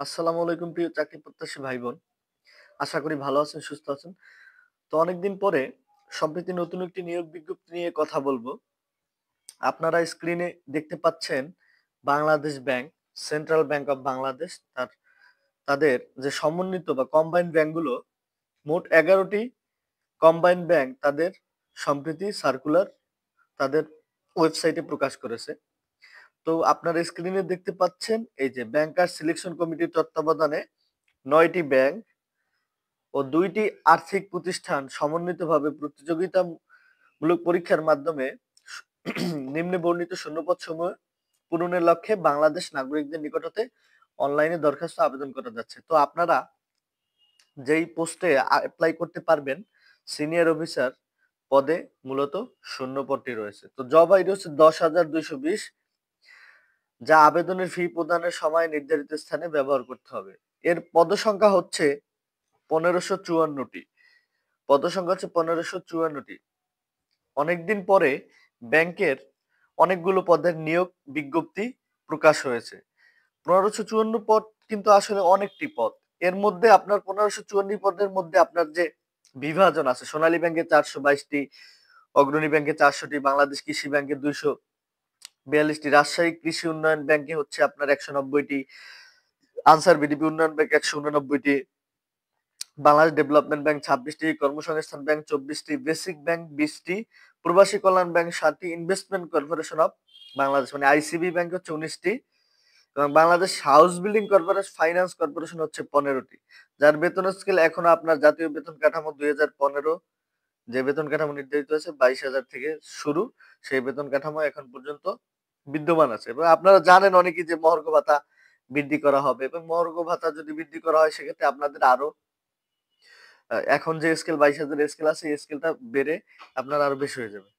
আসসালামু আলাইকুম প্রিয় চাকরি প্রত্যাশী ভাই বোন। আশা করি ভালো আছেন, সুস্থ আছেন। তো অনেকদিন পরে সম্প্রতি নতুন একটি নিয়োগ বিজ্ঞপ্তি নিয়ে কথা বলবো। আপনারা স্ক্রিনে দেখতে পাচ্ছেন Bangladesh bank, central bank of Bangladesh তাদের যে সমন্বিত বা কম্বাইন্ড ব্যাংকগুলো মোট 11টি কম্বাইন্ড ব্যাংক তাদের সম্প্রতি সার্কুলার তাদের ওয়েবসাইটে প্রকাশ করেছে। তো আপনারা স্ক্রিনে দেখতে পাচ্ছেন এই যে ব্যাংকার সিলেকশন কমিটির তত্ত্বাবধানে ৯টি ব্যাংক ও ২টি আর্থিক প্রতিষ্ঠান সমন্বিতভাবে প্রতিযোগিতামূলক পরীক্ষার মাধ্যমে নিম্নে বর্ণিত শূন্যপদসমূহ পূরণের লক্ষ্যে বাংলাদেশ নাগরিকদের নিকট হতে অনলাইনে দরখাস্ত আবেদন করা যাচ্ছে। তো আপনারা যেই পোস্টে এপ্লাই করতে পারবেন সিনিয়র অফিসার পদে মূলত শূন্য পদটি রয়েছে। তো জব আইডি হচ্ছে ১০,২২০ যা আবেদনের ফি প্রদানের সময় নির্ধারিত স্থানে ব্যবহার করতে হবে। এর পদসংখ্যা হচ্ছে ১৫৫৪টি। পদসংখ্যা হচ্ছে ১৫৫৪টি। অনেকদিন পরে ব্যাংকের অনেকগুলো পদের নিয়োগ বিজ্ঞপ্তি প্রকাশ হয়েছে। ১৫৫৪ পদ কিন্তু আসলে অনেকটি পদ। এর মধ্যে আপনার ১৫৫৪ পদের মধ্যে আপনার যে বিভাজন আছে, সোনালী ব্যাংকে ৪২২টি, অগ্রণী ব্যাংকে ৪০০টি, বাংলাদেশ কৃষি ব্যাংকে ২৪২টি, রাজশাহী কৃষি উন্নয়ন ব্যাংকে হচ্ছে আপনার ১৯০টি, আনসার বিডিপি উন্নয়ন ব্যাংক ১৮৯টি, বাংলাদেশ ডেভেলপমেন্ট ব্যাংক ২৬টি, কর্মসংস্থান ব্যাংক ২৪টি, বেসিক ব্যাংক ২০টি, প্রবাসী কল্যাণ ব্যাংক ৭টি, ইনভেস্টমেন্ট কর্পোরেশন অফ বাংলাদেশ মানে আইসিবি ব্যাংক হচ্ছে ১৯টি এবং Bangladesh house building corporation finance corporation হচ্ছে ১৫টি। যার বেতন স্কেল এখনো আপনার জাতীয় বেতন কাঠামো ২০১৫ যে বেতন কাঠামো নির্ধারিত হয়েছে ২২,০০০ থেকে শুরু, সেই বেতন কাঠামো এখন পর্যন্ত বিদ্যমান আছে। এবং আপনারা জানেন অনেকেই যে মহার্ঘ ভাতা বৃদ্ধি করা হবে এবং মহার্ঘ ভাতা যদি বৃদ্ধি করা হয় সেক্ষেত্রে আপনাদের আরো এখন যে স্কেল ২২,০০০ স্কেল আছে এই স্কেলটা বেড়ে আপনার আরো বেশি হয়ে যাবে।